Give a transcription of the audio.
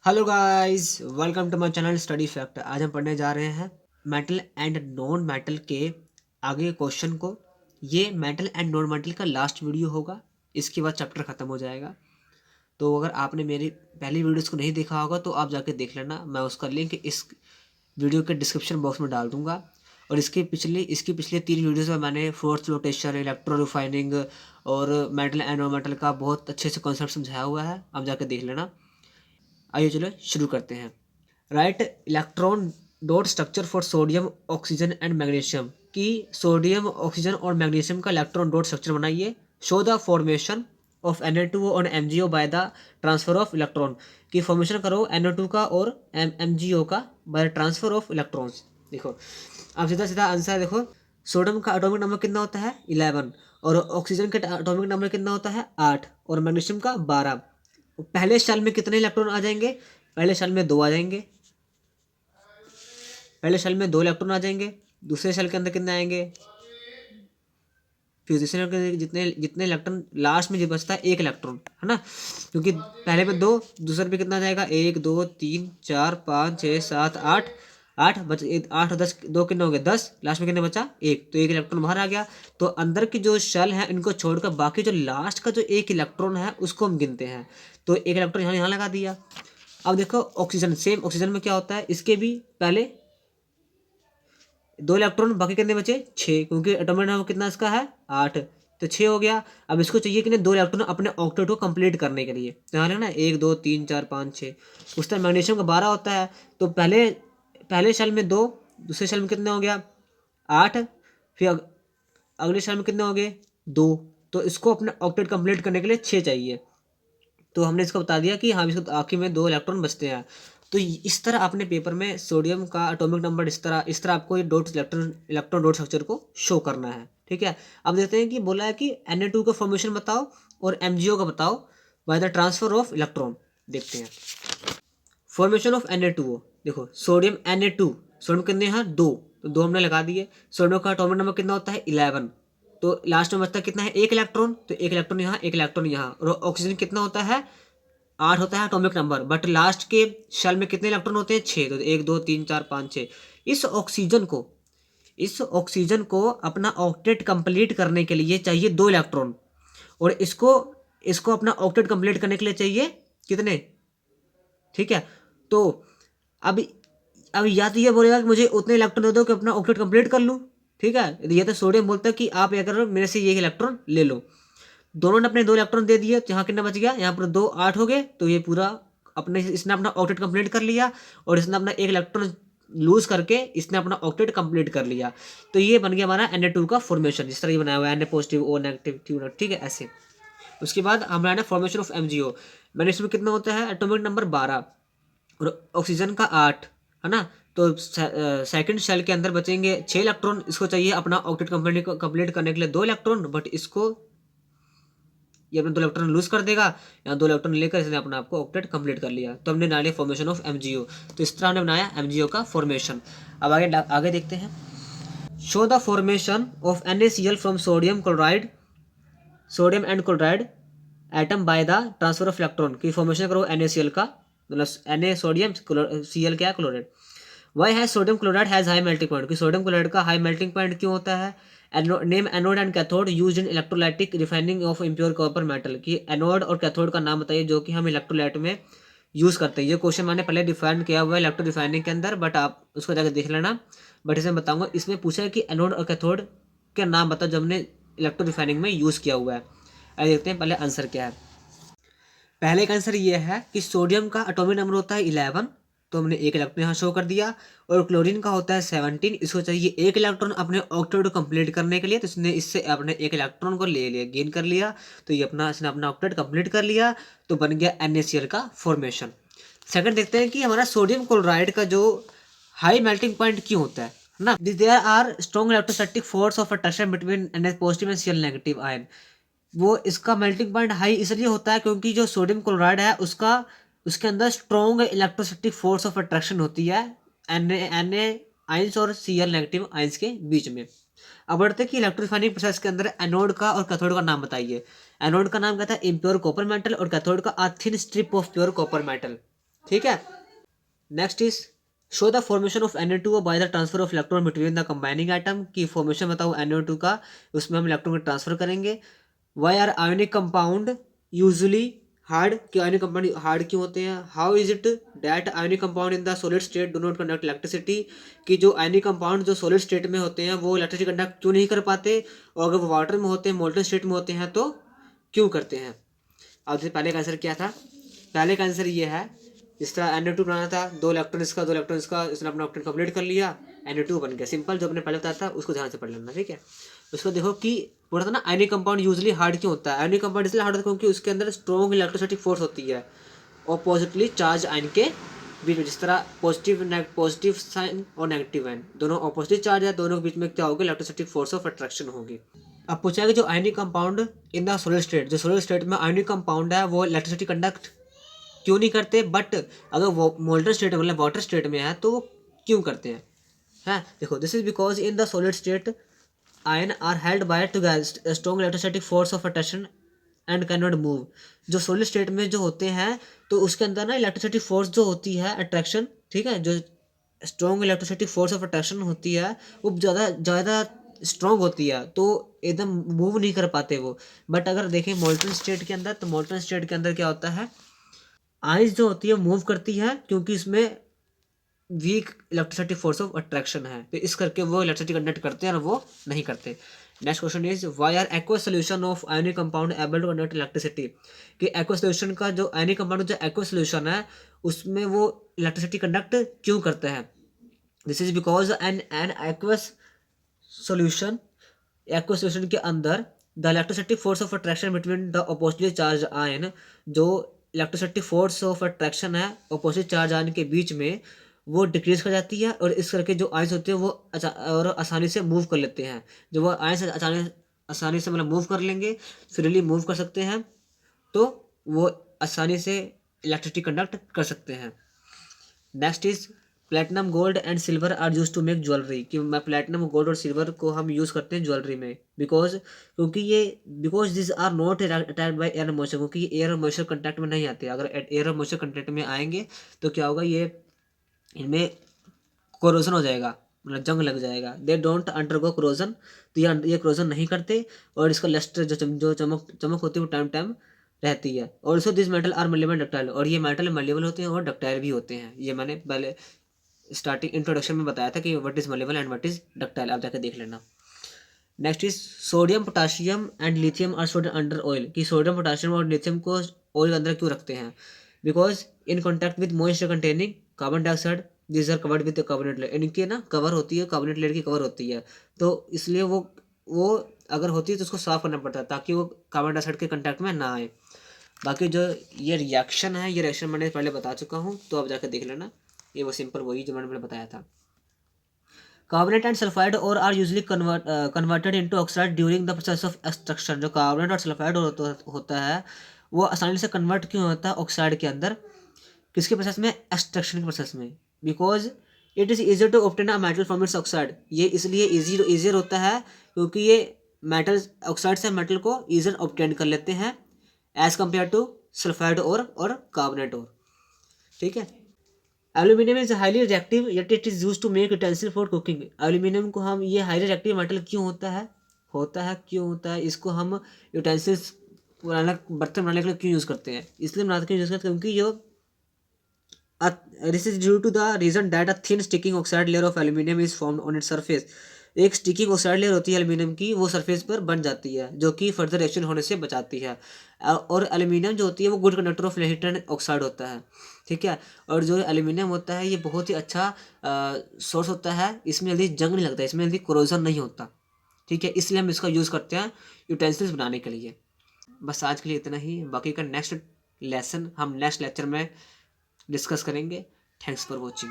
Hello guys, welcome to my channel study fact. आज हम पढ़ने जा रहे हैं मेटल एंड नॉन मेटल के आगे के क्वेश्चन को। ये मेटल एंड नॉन मेटल का लास्ट वीडियो होगा, इसके बाद चैप्टर ख़त्म हो जाएगा। तो अगर आपने मेरी पहली वीडियोस को नहीं देखा होगा तो आप जाके देख लेना। मैं उसका लिंक इस वीडियो के डिस्क्रिप्शन बॉक्स में डाल दूंगा। और इसकी पिछले 3 वीडियोस में मैंने फोर्स रोटेशन, इलेक्ट्रो रिफाइनिंग और मेटल एंड नॉन मेटल का बहुत अच्छे से कॉन्सेप्ट समझाया हुआ है, आप जाके देख लेना। आइए चलो शुरू करते हैं। Right electron dot structure for sodium, oxygen and magnesium की सोडियम, ऑक्सीजन और मैग्नीशियम का इलेक्ट्रॉन डॉट स्ट्रक्चर बनाइए। Show the formation of Na2O और MgO bye the transfer of electron की फॉर्मेशन करो Na2 का और MgO का बाय ट्रांसफर ऑफ इलेक्ट्रॉन्स। देखो अब सीधा सीधा आंसर देखो। सोडियम का एटॉमिक नंबर कितना होता है 11, और ऑक्सीजन का एटॉमिक नंबर कितना होता है 8, और मैग्नीशियम का 12। पहले शेल में कितने इलेक्ट्रॉन आ जाएंगे? पहले शेल में 2 आ जाएंगे। पहले शेल में 2 इलेक्ट्रॉन आ जाएंगे। दूसरे शेल के अंदर कितने आएंगे? फिर तीसरे शेल के अंदर जितने जितने इलेक्ट्रॉन लास्ट में जो बचता है 1 इलेक्ट्रॉन, है ना, क्योंकि पहले में 2, दूसरे पे कितना आ जाएगा 1 2 3 4 5 6 7 8। 8 बच 8 और 10, 2 कितने हो गए 10, लास्ट में कितने बचा 1, तो 1 इलेक्ट्रॉन बाहर आ गया। तो अंदर की जो शेल है इनको छोड़कर बाकी जो लास्ट का जो 1 इलेक्ट्रॉन है उसको हम गिनते हैं। तो 1 इलेक्ट्रॉन यहाँ लगा दिया। अब देखो ऑक्सीजन, सेम ऑक्सीजन में क्या होता है, इसके भी पहले 2 इलेक्ट्रॉन, बाकी कितने बचे 6, क्योंकि एटॉमिक नंबर कितना इसका है 8, तो 6 हो गया। अब इसको चाहिए कि 2 इलेक्ट्रॉन अपने ऑक्टेट को कंप्लीट करने के लिए, तो यहाँ ना 1 2 3 4 5 6। उस तरह मैग्नीशियम का 12 होता है। तो पहले पहले शेल में 2, दूसरे शेल में कितने हो गया 8, फिर अगले शेल में कितने हो गए 2। तो इसको अपने ऑक्टेट कंप्लीट करने के लिए 6 चाहिए। तो हमने इसको बता दिया कि हाँ इसको आखिर में 2 इलेक्ट्रॉन बचते हैं। तो इस तरह अपने पेपर में सोडियम का एटॉमिक नंबर इस तरह आपको ये डॉट इलेक्ट्रॉन डॉट स्ट्रक्चर को शो करना है। ठीक है, अब देखते हैं कि बोला है कि Na2 का फॉर्मेशन बताओ और MgO का बताओ bye the transfer of electron. देखते हैं फॉर्मेशन ऑफ Na2O। देखो सोडियम Na2, सोडियम कितने हैं 2, तो 2 हमने लगा दिए। सोडियम का एटॉमिक नंबर कितना होता है 11, तो लास्ट में बचता कितना है 1 इलेक्ट्रॉन, तो 1 इलेक्ट्रॉन यहाँ 1 इलेक्ट्रॉन यहाँ। और ऑक्सीजन कितना होता है 8 होता है एटॉमिक नंबर, बट लास्ट के शेल में कितने इलेक्ट्रॉन होते हैं 6, तो 1 2 3 4 5 6। इस ऑक्सीजन को अपना ऑक्टेट कंप्लीट करने के लिए चाहिए 2 इलेक्ट्रॉन, और इसको इसको अपना ऑक्टेट कंप्लीट करने के लिए चाहिए कितने? ठीक है, तो अब अब या तो ये बोलेगा कि मुझे उतने इलेक्ट्रॉन दे दो कि अपना ऑक्टेट कंप्लीट कर लूँ। ठीक है, ये तो सोडियम बोलता है कि आप ये करो मेरे से ये इलेक्ट्रॉन ले लो। दोनों ने अपने 2 इलेक्ट्रॉन दे दिए, तो यहाँ कितना बच गया, यहाँ पर 2 8 हो गए। तो ये पूरा अपने इसने अपना ऑक्टेट कंप्लीट कर लिया, और इसने अपना 1 इलेक्ट्रॉन लूज करके इसने अपना ऑक्टेट कंप्लीट कर लिया। तो ये बन गया हमारा Na2 का फॉर्मेशन, जिस तरह ये बनाया हुआ है Na positive O negative Q। ठीक है, ऐसे। उसके बाद हमारा ना फॉर्मेशन ऑफ MgO। मैंने इसमें कितना होता है एटॉमिक नंबर 12 और ऑक्सीजन का 8, है ना। तो सेकंड शेल के अंदर बचेंगे 6 इलेक्ट्रॉन। इसको चाहिए अपना ऑक्टेट कंप्लीट करने के लिए 2 इलेक्ट्रॉन, बट इसको ये अपने 2 इलेक्ट्रॉन लूज कर देगा। यहाँ 2 इलेक्ट्रॉन लेकर इसने अपना आपको ऑक्टेट कंप्लीट कर लिया। तो हमने बनाया फॉर्मेशन ऑफ MgO। तो इस तरह हमने बनाया MgO का फॉर्मेशन। अब आगे आगे देखते हैं। Show the formation of NaCl from sodium and chloride atom by the transfer of electron की फॉर्मेशन करो NaCl का, मतलब Na सोडियम, Cl क्या है chloride. Why has sodium chloride has high melting point, कि सोडियम क्लोराइड का high melting point क्यों होता है। Name anode and cathode use in electrolytic refining of impure copper metal, की एनोड और कैथोड का नाम बताइए जो कि हम इलेक्ट्रोलाइट में यूज करते हैं। ये क्वेश्चन मैंने पहले डिफाइन किया हुआ है इलेक्ट्रो रिफाइनिंग के अंदर, बट आप उसको जाकर देख लेना। बट इसमें बताऊंगा, इसमें पूछा है कि एनोड और कैथोड के नाम बताओ जो हमने इलेक्ट्रो रिफाइनिंग में यूज किया हुआ है। अब देखते हैं पहले आंसर क्या है। पहले का आंसर ये है कि सोडियम का एटॉमिक नंबर होता है 11, तो हमने 1 इलेक्ट्रॉन यहाँ शो कर दिया। और क्लोरीन का होता है 17, इसको चाहिए 1 इलेक्ट्रॉन अपने ऑक्टेट को कंप्लीट करने के लिए, तो इसने इससे अपने 1 इलेक्ट्रॉन को ले लिया, गेन कर लिया। तो ये इसने अपना ऑक्टेट कंप्लीट कर लिया, तो बन गया NaCl का फॉर्मेशन। सेकंड देखते हैं कि हमारा सोडियम क्लोराइड का जो हाई मेल्टिंग पॉइंट क्यों होता है ना। There are strong electrostatic force of attraction between Na positive and Cl negative ion. वो इसका मेल्टिंग पॉइंट हाई इसलिए होता है क्योंकि जो सोडियम क्लोराइड है उसके अंदर strong electrostatic force of attraction होती है Na आइंस और Cl नेगेटिव आइंस के बीच में। अब बढ़ते कि इलेक्ट्रोरिफाइनिंग प्रोसेस के अंदर एनोड का और कैथोड का नाम बताइए। एनोड का नाम कहता है इम्प्योर कॉपर मेटल, और कैथोड का thin strip of pure copper metal. ठीक है। Next is show the formation of Na2 by the transfer of electron between the combining atom की फॉर्मेशन बताओ Na2 का, उसमें हम इलेक्ट्रॉन को ट्रांसफर करेंगे। Why are ionic compound usually hard, कि आयोनिक कंपाउंड हार्ड क्यों होते हैं। How is it that ionic compound in the solid state do not conduct electricity, कि जो आयोनिक कंपाउंड जो सॉलिड स्टेट में होते हैं वो इलेक्ट्रिसिटी कंडक्ट क्यों नहीं कर पाते, और अगर वो वाटर में होते हैं, मोल्टन स्टेट में होते हैं, तो क्यों करते हैं। अब जैसे पहले का आंसर क्या था, पहले का आंसर ये है, इस तरह Na2 बनाना था, दो इलेक्ट्रॉन इसका इसने अपना ऑक्टेन कंप्लीट कर लिया, Na2 बन गया। सिंपल, जो अपने पहले बताया था उसको ध्यान से पढ़ लेना, ठीक है। उसको देखो कि बोला था ना आयनिक कंपाउंड यूजुअली हार्ड क्यों होता है। आयनिक कंपाउंड इसलिए हार्ड होता है क्योंकि उसके अंदर स्ट्रॉन्ग इलेक्ट्रोस्टैटिक फोर्स होती है ऑपोजिटली चार्ज आयन के बीच में। जिस तरह पॉजिटिव साइन और नेगेटिव आयन दोनों ऑपोजिट चार्ज है, दोनों के बीच में क्या होगी, इलेक्ट्रोस्टैटिक फोर्स ऑफ अट्रैक्शन होगी। अब पूछा कि जो ionic compound in the solid state, जो सॉलिड स्टेट में आयनिक कंपाउंड है वो इलेक्ट्रिसिटी कंडक्ट क्यों नहीं करते, बट अगर वो मोल्टन स्टेट मतलब वाटर स्टेट में है तो वो क्यों करते हैं। है देखो, this is because in the solid state ion are held by together strong electrostatic force of attraction and can not move. जो सॉलिड स्टेट में जो होते हैं तो उसके अंदर ना इलेक्ट्रोस्टैटिक फोर्स जो होती है अट्रैक्शन, ठीक है, जो strong electrostatic force of attraction होती है वो ज़्यादा स्ट्रॉन्ग होती है, तो एकदम मूव नहीं कर पाते वो। बट अगर देखें मोल्टन स्टेट के अंदर, तो मोल्टन स्टेट के अंदर क्या होता है, आइस जो होती है मूव करती है क्योंकि इसमें weak electricity force of attraction है, तो इस करके वो इलेक्ट्रिसिटी कंडक्ट करते हैं और वो नहीं करते। Next question is why are aqueous solution of ionic compound able to conduct electricity, कि एक्वस सॉल्यूशन का जो आयनिक कंपाउंड जो एक्वस सॉल्यूशन है उसमें वो इलेक्ट्रिसिटी कंडक्ट क्यों करता है। This is because an aqueous solution, aqueous solution के अंदर the electrostatic force of attraction between the oppositely charge ion, जो इलेक्ट्रोस्टैटिक फोर्स ऑफ अट्रैक्शन है अपोजिट चार्ज आयन के बीच में वो डिक्रीज कर जाती है, और इस करके जो आयंस होते हैं वो और आसानी से मूव कर लेते हैं। जो वो आयंस आसानी से मतलब मूव कर लेंगे, फ्रीली मूव कर सकते हैं, तो वो आसानी से इलेक्ट्रिसिटी कंडक्ट कर सकते हैं। Next is platinum gold and silver are use to make jewellery, कि मैं प्लेटिनम गोल्ड और सिल्वर को हम यूज़ करते हैं ज्वेलरी में, because this are not attacked by air moisture, क्योंकि ये एयर और मॉइस्चर कंटैक्ट में नहीं आते। अगर एयर और मॉइस्चर कंटैक्ट में आएंगे तो क्या होगा, ये इनमें कोरोजन हो जाएगा, मतलब जंग लग जाएगा। दे डोंट अंडरगो कोरोजन, तो ये कोरोजन नहीं करते, और इसका लस्टर जो चमक चमक होती है वो टाइम टाइम रहती है। Also this metal are malleable ductile, और ये मेटल मलेबल होते हैं और डक्टाइल भी होते हैं। ये मैंने पहले स्टार्टिंग इंट्रोडक्शन में बताया था कि what is malleable and what is ductile, आप जाकर देख लेना। Next is sodium potassium and lithium are stored under oil, कि सोडियम पोटाशियम और लिथियम को ऑयल के अंदर क्यों रखते हैं। Because in contact with moisture containing carbon dioxide this are covered with carbonate layer, इनकी ना कवर होती है, कार्बोनेट लेयर की कवर होती है, तो इसलिए वो अगर होती है तो उसको साफ करना पड़ता है ताकि वो कार्बन डाइऑक्साइड के कंटैक्ट में ना आए। बाकी जो ये रिएक्शन है, ये रिएक्शन मैंने पहले बता चुका हूँ, तो आप जाकर देख लेना, ये वो सिंपल वही जो मैंने पहले बताया था। Carbonate and sulphide ore are usually converted into oxide during the process of extraction, जो कार्बोनेट और सल्फाइड होता है वो आसानी से कन्वर्ट क्यों होता है ऑक्साइड के अंदर, किसके प्रोसेस में, एक्सट्रैक्शन के प्रोसेस में। Because it is easier to obtain a metal from its oxide, ये इसलिए ईजियर होता है क्योंकि ये मेटल ऑक्साइड से मेटल को ईजियर ऑब्टेन कर लेते हैं एज कम्पेयर टू सल्फाइड और कार्बोनेट और, ठीक है। Aluminium is highly reactive yet it is use to make utensil for cooking, aluminium को हम, ये हाईली रिएक्टिव मेटल क्यों होता है, इसको हम यूटेंसिल्स बनाना, बर्तन बनाने के लिए क्यों यूज़ करते हैं, इसलिए बनाते क्यों यूज़ करते हैं क्योंकि जो this is due to the reason that a thin sticking oxide layer of aluminium is formed on its surface, एक स्टिकिंग ऑक्साइड लेयर होती है एल्यूमिनियम की, वो सरफेस पर बन जाती है जो कि फर्दर रिएक्शन होने से बचाती है। और एल्यूमिनियम जो होती है वो गुड कंडक्टर ऑफ लेहिटन ऑक्साइड होता है, ठीक है। और जो एल्यूमिनियम होता है ये बहुत ही अच्छा सोर्स होता है, इसमें जल्दी जंग नहीं लगता, इसमें जल्दी कोरोजन नहीं होता, ठीक है, इसलिए हम इसका यूज़ करते हैं यूटेंसिल्स बनाने के लिए। बस आज के लिए इतना ही, बाकी का नेक्स्ट लेसन हम नेक्स्ट लेक्चर में डिस्कस करेंगे। Thanks for watching.